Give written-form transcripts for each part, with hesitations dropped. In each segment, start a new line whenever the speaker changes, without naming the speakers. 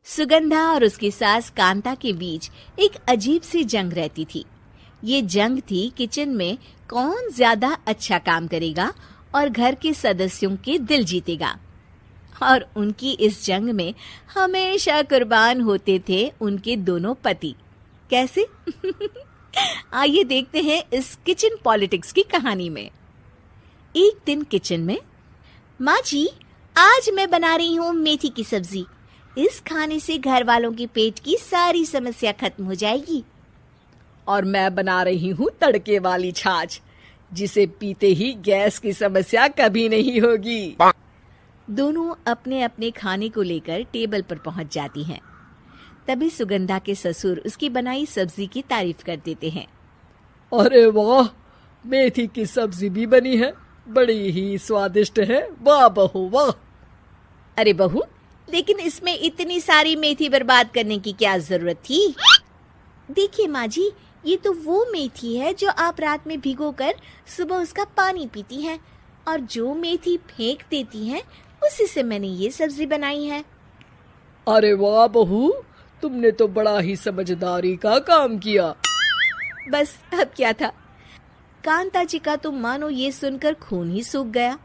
सुगंधा और उसकी सास कांता के बीच एक अजीब सी जंग रहती थी। ये जंग थी किचन में कौन ज्यादा अच्छा काम करेगा और घर के सदस्यों के दिल जीतेगा। और उनकी इस जंग में हमेशा कुर्बान होते थे उनके दोनों पति। कैसे? आइए देखते हैं इस किचन पॉलिटिक्स की कहानी में। एक दिन किचन में, माँ जी, आज मैं बना रही हूँ मेथी की सब्जी। इस खाने से घर वालों के पेट की सारी समस्या खत्म हो जाएगी।
और मैं बना रही हूँ तड़के वाली छाछ, जिसे पीते ही गैस की समस्या कभी नहीं होगी।
दोनों अपने अपने खाने को लेकर टेबल पर पहुंच जाती हैं। तभी सुगंधा के ससुर उसकी बनाई सब्जी की तारीफ कर देते हैं।
अरे वाह, मेथी की सब्जी भी बनी है, बड़ी ही स्वादिष्ट है। वाह बहू वाह।
अरे बहू, लेकिन इसमें इतनी सारी मेथी बर्बाद करने की क्या जरूरत थी? देखिए माँ जी, ये तो वो मेथी है जो आप रात में भिगोकर सुबह उसका पानी पीती हैं, और जो मेथी फेंक देती हैं उसी से मैंने ये सब्जी बनाई है।
अरे वाह बहू, तुमने तो बड़ा ही समझदारी का काम किया।
बस अब क्या था, कांता जी का तो मानो ये सुनकर खून ही सूख गया।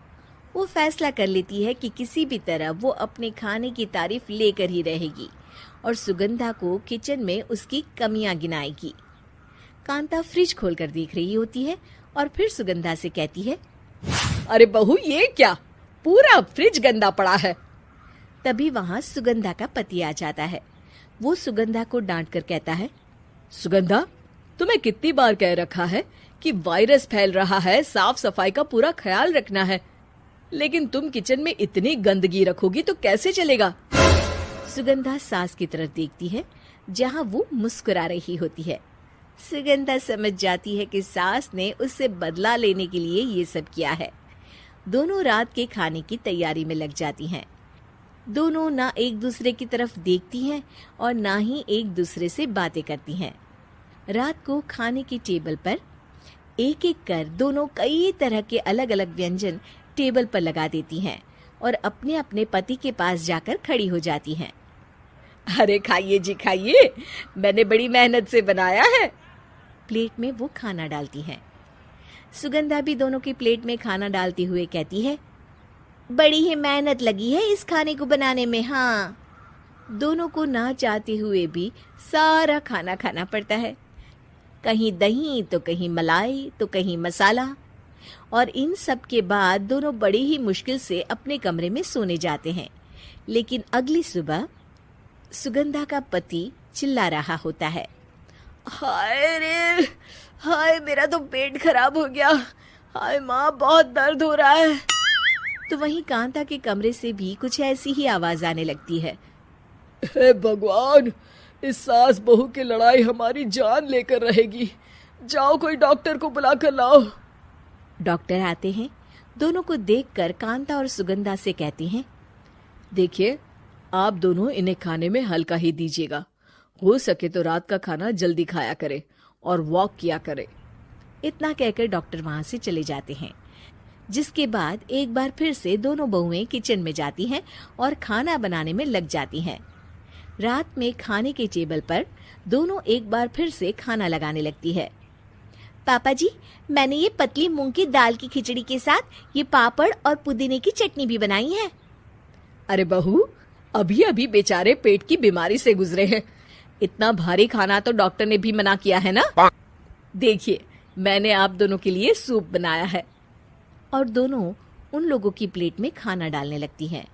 वो फैसला कर लेती है कि किसी भी तरह वो अपने खाने की तारीफ लेकर ही रहेगी और सुगंधा को किचन में उसकी कमियां गिनाएगी। कांता फ्रिज खोलकर देख रही होती है और फिर सुगंधा से कहती है,
अरे बहू, ये क्या, पूरा फ्रिज गंदा पड़ा है।
तभी वहां सुगंधा का पति आ जाता है। वो सुगंधा को डांट कर कहता है,
सुगंधा, तुम्हें कितनी बार कह रखा है कि वायरस फैल रहा है, साफ सफाई का पूरा ख्याल रखना है, लेकिन तुम किचन में इतनी गंदगी रखोगी तो कैसे चलेगा।
सुगंधा सास की तरफ देखती है जहां वो मुस्कुरा रही होती है। सुगंधा समझ जाती है कि सास ने उससे बदला लेने के लिए ये सब किया है। दोनों रात के खाने की तैयारी में लग जाती हैं। दोनों ना एक दूसरे की तरफ देखती हैं और ना ही एक दूसरे से बातें करती हैं। रात को खाने की टेबल पर एक एक कर दोनों कई तरह के अलग अलग व्यंजन टेबल पर लगा देती हैं और अपने अपने पति के पास जाकर खड़ी हो जाती हैं।
अरे खाइए जी खाइए, मैंने बड़ी मेहनत से बनाया है।
प्लेट में वो खाना डालती हैं। सुगंधा भी दोनों की प्लेट में खाना डालते हुए कहती है, बड़ी ही मेहनत लगी है इस खाने को बनाने में। हाँ, दोनों को ना चाहते हुए भी सारा खाना खाना पड़ता है। कहीं दही तो कहीं मलाई तो कहीं मसाला। और इन सब के बाद दोनों बड़ी ही मुश्किल से अपने कमरे में सोने जाते हैं। लेकिन अगली सुबह सुगंधा का पति चिल्ला रहा होता है,
हाय रे, हाय मेरा तो पेट खराब हो गया, हाय माँ बहुत दर्द हो रहा है।
तो वहीं कांता के कमरे से भी कुछ ऐसी ही आवाज आने लगती है।
हे भगवान, इस सास बहू की लड़ाई हमारी जान लेकर रहेगी। जाओ कोई डॉक्टर को बुला कर लाओ।
डॉक्टर आते हैं। दोनों को देखकर कांता और सुगंधा से कहते हैं,
देखिए, आप दोनों इन्हें खाने में हल्का ही दीजिएगा। हो सके तो रात का खाना जल्दी खाया करे और वॉक किया करे।
इतना कहकर डॉक्टर वहां से चले जाते हैं। जिसके बाद एक बार फिर से दोनों बहुएं किचन में जाती हैं और खाना बनाने में लग जाती हैं। रात में खाने के टेबल पर दोनों एक बार फिर से खाना लगाने लगती है। पापा जी, मैंने ये पतली मूंग की दाल की खिचड़ी के साथ ये पापड़ और पुदीने की चटनी भी बनाई है।
अरे बहू, अभी अभी बेचारे पेट की बीमारी से गुजरे हैं, इतना भारी खाना तो डॉक्टर ने भी मना किया है ना। देखिए, मैंने आप दोनों के लिए सूप बनाया है।
और दोनों उन लोगों की प्लेट में खाना डालने लगती हैं।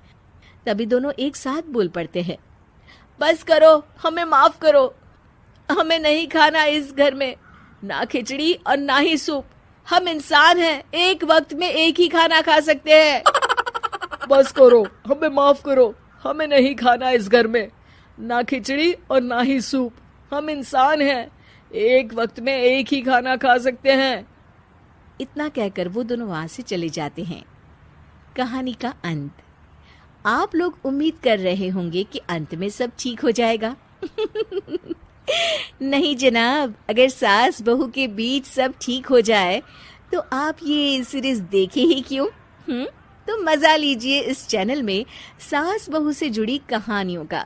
तभी दोनों एक साथ बोल पड़ते हैं,
बस करो, हमें माफ करो, हमें नहीं खाना इस घर में ना खिचड़ी और ना ही सूप। हम इंसान हैं, एक वक्त में एक ही खाना खा सकते हैं। बस करो, हमें माफ करो, हमें नहीं खाना इस घर में ना खिचड़ी और ना ही सूप। हम इंसान हैं, एक वक्त में एक ही खाना खा सकते हैं।
इतना कहकर वो दोनों वहां से चले जाते हैं। कहानी का अंत। आप लोग उम्मीद कर रहे होंगे कि अंत में सब ठीक हो जाएगा। नहीं जनाब, अगर सास बहू के बीच सब ठीक हो जाए तो आप ये सीरीज देखे ही क्यों? तो मजा लीजिए इस चैनल में सास बहू से जुड़ी कहानियों का,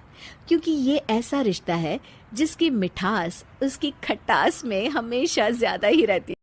क्योंकि ये ऐसा रिश्ता है जिसकी मिठास उसकी खटास में हमेशा ज्यादा ही रहती है।